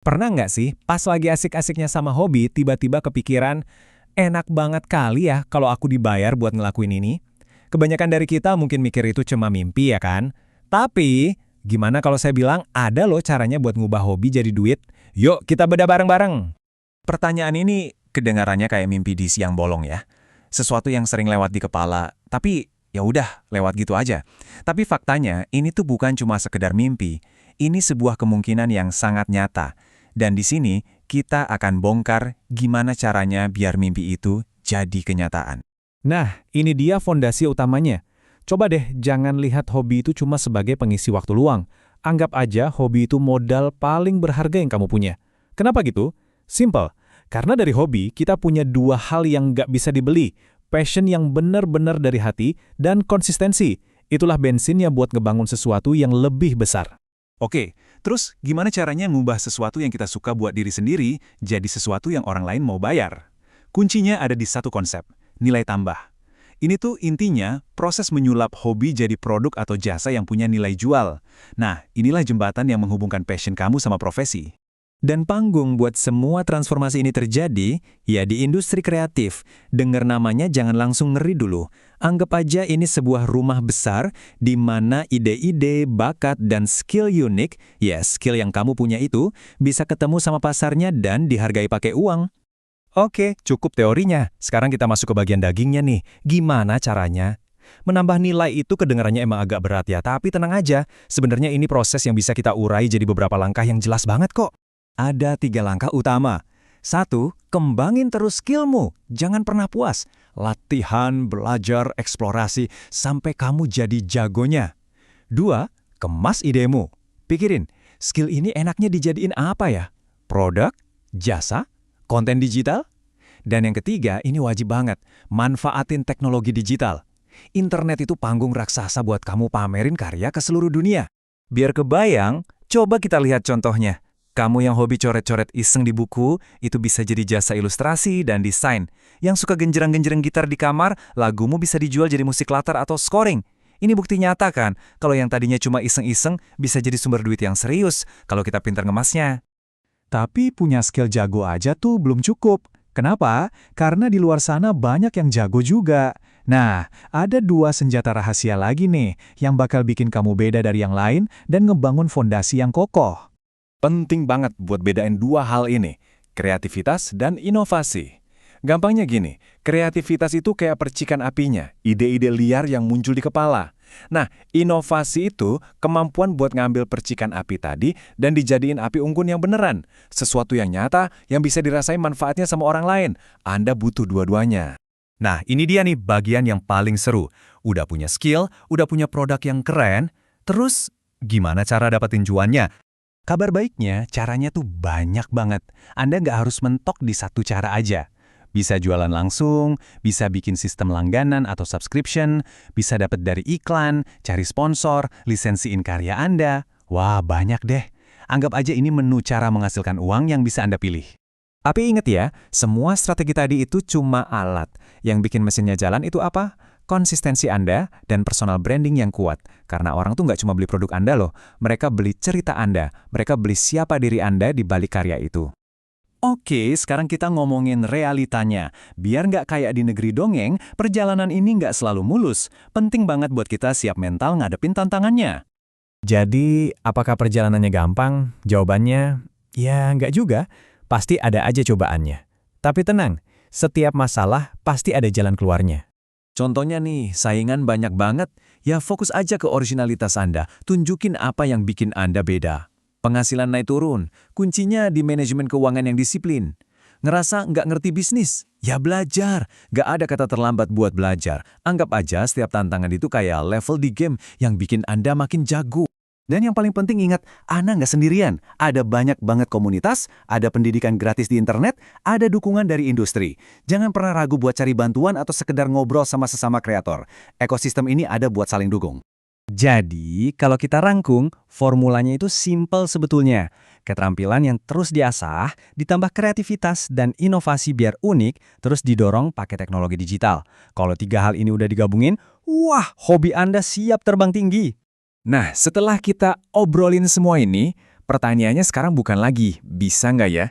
Pernah nggak sih, pas lagi asik-asiknya sama hobi, tiba-tiba kepikiran, enak banget kali ya kalau aku dibayar buat ngelakuin ini? Kebanyakan dari kita mungkin mikir itu cuma mimpi ya kan? Tapi, gimana kalau saya bilang ada loh caranya buat ngubah hobi jadi duit? Yuk kita bedah bareng-bareng. Pertanyaan ini kedengarannya kayak mimpi di siang bolong ya. Sesuatu yang sering lewat di kepala, tapi ya udah lewat gitu aja. Tapi faktanya ini tuh bukan cuma sekedar mimpi. Ini sebuah kemungkinan yang sangat nyata. Dan di sini kita akan bongkar gimana caranya biar mimpi itu jadi kenyataan. Nah, ini dia fondasi utamanya. Coba deh jangan lihat hobi itu cuma sebagai pengisi waktu luang. Anggap aja hobi itu modal paling berharga yang kamu punya. Kenapa gitu? Simple. Karena dari hobi, kita punya dua hal yang nggak bisa dibeli. Passion yang benar-benar dari hati, dan konsistensi. Itulah bensinnya buat ngebangun sesuatu yang lebih besar. Oke, terus gimana caranya ngubah sesuatu yang kita suka buat diri sendiri jadi sesuatu yang orang lain mau bayar? Kuncinya ada di satu konsep, nilai tambah. Ini tuh intinya proses menyulap hobi jadi produk atau jasa yang punya nilai jual. Nah, inilah jembatan yang menghubungkan passion kamu sama profesi. Dan panggung buat semua transformasi ini terjadi, ya di industri kreatif. Dengar namanya jangan langsung ngeri dulu. Anggap aja ini sebuah rumah besar di mana ide-ide, bakat, dan skill unik, ya skill yang kamu punya itu, bisa ketemu sama pasarnya dan dihargai pakai uang. Oke, cukup teorinya. Sekarang kita masuk ke bagian dagingnya nih. Gimana caranya? Menambah nilai itu kedengarannya emang agak berat ya, tapi tenang aja. Sebenarnya ini proses yang bisa kita urai jadi beberapa langkah yang jelas banget kok. Ada 3 langkah utama. 1. Kembangin terus skillmu. Jangan pernah puas. Latihan, belajar, eksplorasi, sampai kamu jadi jagonya. 2. Kemas idemu. Pikirin, skill ini enaknya dijadiin apa ya? Produk? Jasa? Konten digital? Dan yang ketiga, ini wajib banget. Manfaatin teknologi digital. Internet itu panggung raksasa buat kamu pamerin karya ke seluruh dunia. Biar kebayang, coba kita lihat contohnya. Kamu yang hobi coret-coret iseng di buku, itu bisa jadi jasa ilustrasi dan desain. Yang suka genjerang-genjerang gitar di kamar, lagumu bisa dijual jadi musik latar atau scoring. Ini bukti nyata kan, kalau yang tadinya cuma iseng-iseng, bisa jadi sumber duit yang serius, kalau kita pintar ngemasnya. Tapi punya skill jago aja tuh belum cukup. Kenapa? Karena di luar sana banyak yang jago juga. Nah, ada 2 senjata rahasia lagi nih, yang bakal bikin kamu beda dari yang lain dan ngebangun fondasi yang kokoh. Penting banget buat bedain dua hal ini, kreativitas dan inovasi. Gampangnya gini, kreativitas itu kayak percikan apinya, ide-ide liar yang muncul di kepala. Nah, inovasi itu kemampuan buat ngambil percikan api tadi dan dijadiin api unggun yang beneran. Sesuatu yang nyata yang bisa dirasain manfaatnya sama orang lain. Anda butuh dua-duanya. Nah, ini dia nih bagian yang paling seru. Udah punya skill, udah punya produk yang keren, terus gimana cara dapetin cuannya? Kabar baiknya, caranya tuh banyak banget. Anda nggak harus mentok di satu cara aja. Bisa jualan langsung, bisa bikin sistem langganan atau subscription, bisa dapat dari iklan, cari sponsor, lisensiin karya Anda. Wah, banyak deh. Anggap aja ini menu cara menghasilkan uang yang bisa Anda pilih. Tapi ingat ya, semua strategi tadi itu cuma alat. Yang bikin mesinnya jalan itu apa? Konsistensi Anda dan personal branding yang kuat. Karena orang tuh nggak cuma beli produk Anda loh, mereka beli cerita Anda, mereka beli siapa diri Anda di balik karya itu. Oke, sekarang kita ngomongin realitanya. Biar nggak kayak di negeri dongeng, perjalanan ini nggak selalu mulus. Penting banget buat kita siap mental ngadepin tantangannya. Jadi, apakah perjalanannya gampang? Jawabannya, ya nggak juga. Pasti ada aja cobaannya. Tapi tenang, setiap masalah pasti ada jalan keluarnya. Contohnya nih, saingan banyak banget, ya fokus aja ke originalitas Anda, tunjukin apa yang bikin Anda beda. Penghasilan naik turun, kuncinya di manajemen keuangan yang disiplin. Ngerasa nggak ngerti bisnis? Ya belajar, nggak ada kata terlambat buat belajar. Anggap aja setiap tantangan itu kayak level di game yang bikin Anda makin jago. Dan yang paling penting ingat, Anda nggak sendirian. Ada banyak banget komunitas, ada pendidikan gratis di internet, ada dukungan dari industri. Jangan pernah ragu buat cari bantuan atau sekedar ngobrol sama sesama kreator. Ekosistem ini ada buat saling dukung. Jadi, kalau kita rangkum, formulanya itu simple sebetulnya. Keterampilan yang terus diasah, ditambah kreativitas dan inovasi biar unik, terus didorong pakai teknologi digital. Kalau 3 hal ini udah digabungin, wah, hobi Anda siap terbang tinggi. Nah, setelah kita obrolin semua ini, Pertanyaannya sekarang bukan lagi, bisa nggak ya?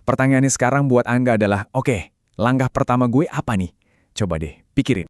Pertanyaannya sekarang buat Angga adalah, oke, langkah pertama gue apa nih? Coba deh, pikirin.